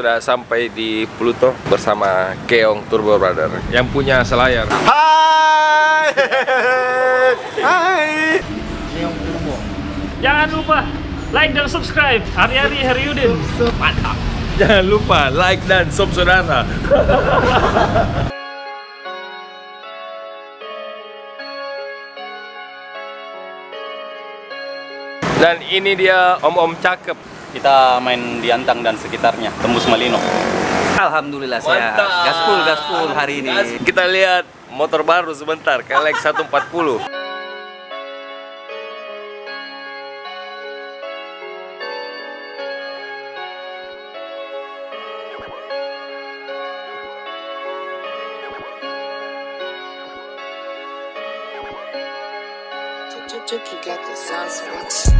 sudah sampai di Pluto bersama Keong Turbo Brother yang punya selayar. Hai. Hai. Keong Turbo. Jangan lupa like dan subscribe. Hari-hari Heriudin. Mantap. Jangan lupa like dan sub saudara. Dan ini dia om-om cakep. Kita main di Antang dan sekitarnya, tembus Malino. Alhamdulillah sehat. Gaspul hari ini. Kita lihat motor baru sebentar, KLX 140. Juki got the sauce, bitch.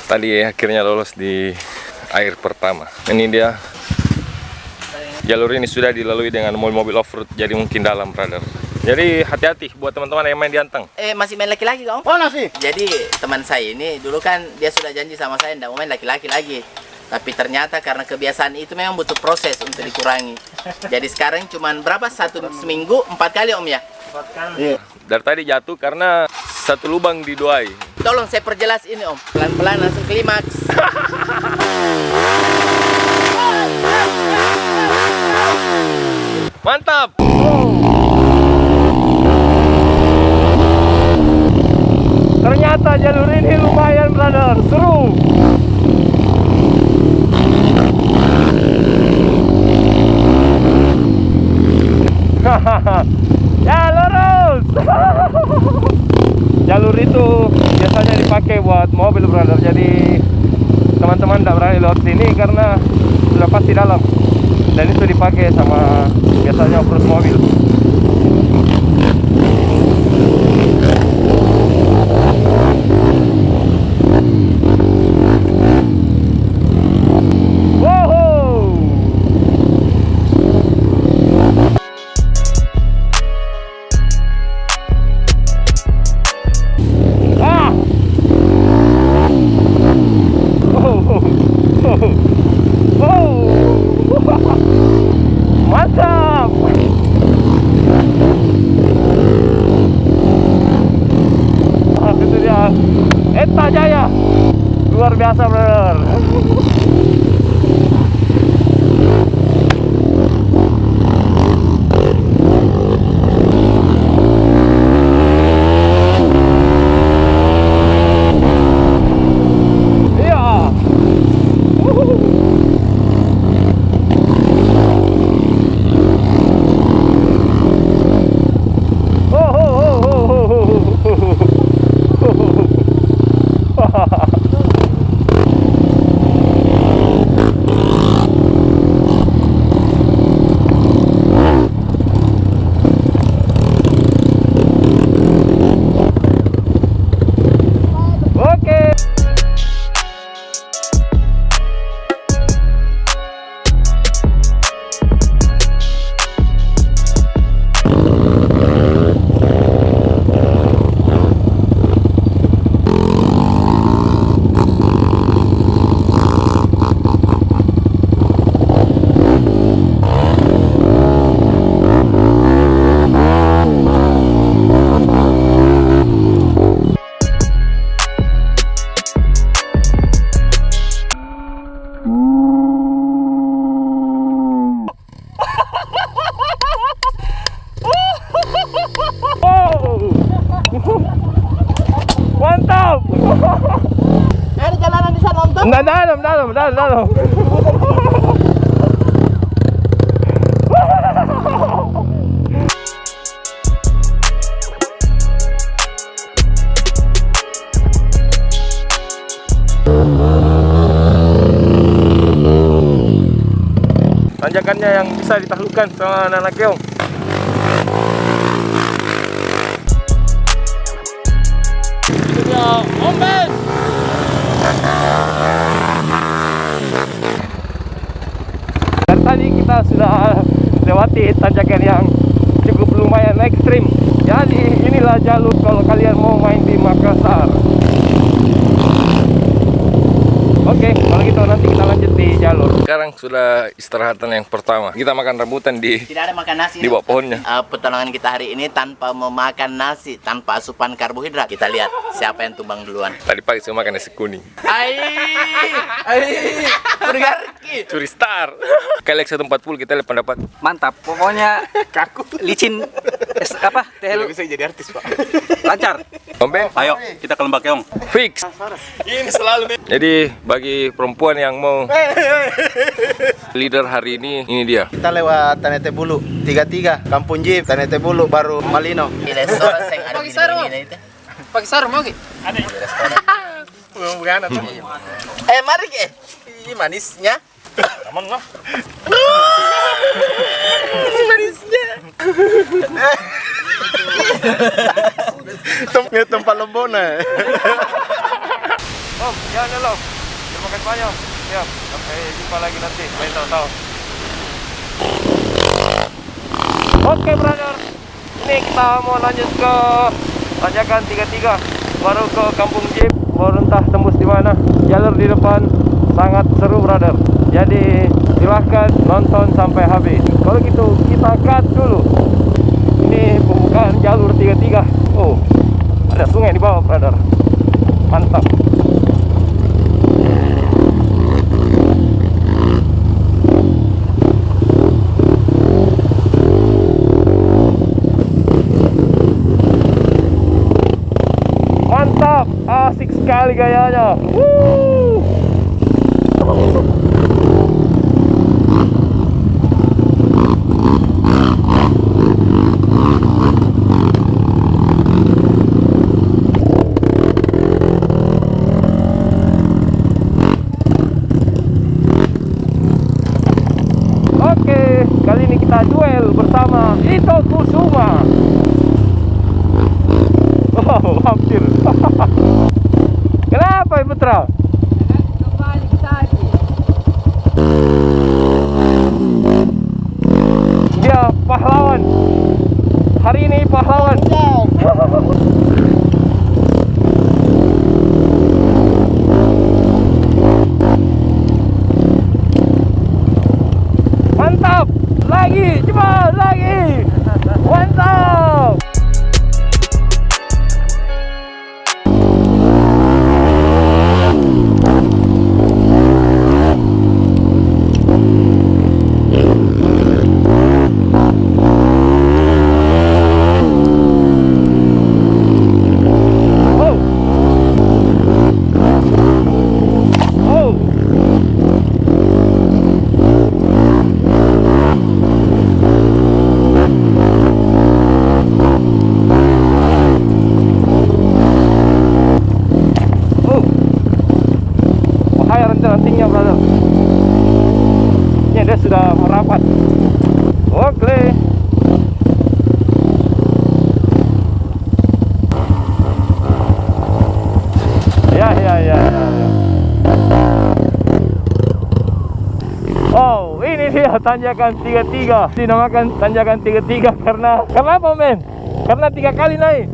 Tadi akhirnya lolos di air pertama. Ini dia. Jalur ini sudah dilalui dengan mobil-mobil off-road, jadi mungkin dalam, brother. Jadi hati-hati buat teman-teman yang main di Antang. Masih main laki-laki Om? Oh nasi. Jadi teman saya ini dulu kan dia sudah janji sama saya tidak mau main laki-laki lagi. Tapi ternyata karena kebiasaan itu memang butuh proses untuk dikurangi. Jadi sekarang cuman berapa? Seminggu 4 kali Om ya? 4 kali. Iya. Dari tadi jatuh karena satu lubang didoai. Tolong saya perjelas ini Om. Pelan-pelan langsung klimaks. Mantap! Ternyata jalur ini lumayan, brother. Seru. Ya, lurus. Jalur itu biasanya dipakai buat mobil, brother. Jadi teman-teman tidak berani lewat sini karena sudah pasti dalam. Dan itu dipakai sama biasanya off-road mobil. Mantap. dalam. Tanjakannya yang bisa ditaklukkan sama anak keong. Itu dia, ombes. Dan tadi kita sudah lewati tanjakan yang cukup lumayan ekstrim. Jadi inilah jalur kalau kalian mau main di Makassar. Oke, kalau gitu nanti kita lanjut di jalur. Sekarang sudah istirahatan yang pertama. Kita makan rambutan di Tidak ada makan nasi. di bawah pohonnya. Pertolongan kita hari ini tanpa memakan nasi, tanpa asupan karbohidrat. Kita lihat siapa yang tumbang duluan. Tadi pagi saya makan nasi kuning. Pergarki. Curi star. Kali 140 kita lihat pendapat. Mantap, pokoknya kaku, licin, tehel Bisa jadi artis, Pak. lancar. Ombe, Ayo, kita ke Lembah Keong. fix. Ini selalu nih. Jadi bagi perempuan yang mau leader hari ini dia. Kita lewat Tanete Bulu, 33, Kampung Jeep, Tanete Bulu, baru Malino. Di restoran saya ada begini itu. Pakai sarung mau Bukan atau? Mari ke. Ih, manisnya. Aman lah. Manisnya. Tempat lembona. Om, jangan dulu. Terima kasih banyak. Siap. Sampai jumpa lagi nanti. Lain tahu-tahu. Oke, brother. Ini kita mau lanjut ke tanjakan 33. Baru ke Kampung Jeep. Baru entah tembus di mana. Jalur di depan sangat seru, brother. Jadi silahkan nonton sampai habis. Kalau gitu kita cut dulu. Ini pembukaan jalur 33. Oh, ada sungai di bawah, brother. Mantap. Mantap, asik sekali gayanya. Woo! Oke, kali ini kita duel bersama Ito Kusuma. Oh, hampir. Kenapa, Putra? Kembali tadi. Dia pahlawan. Hari ini pahlawan. Mantap. Lagi, cepat lagi. Mantap. Rantingnya, brother. Ini dia sudah merapat. Oke. Ya. Oh, ini dia tanjakan 33. Dinamakan tanjakan 33 karena apa, men? Karena 3 kali naik.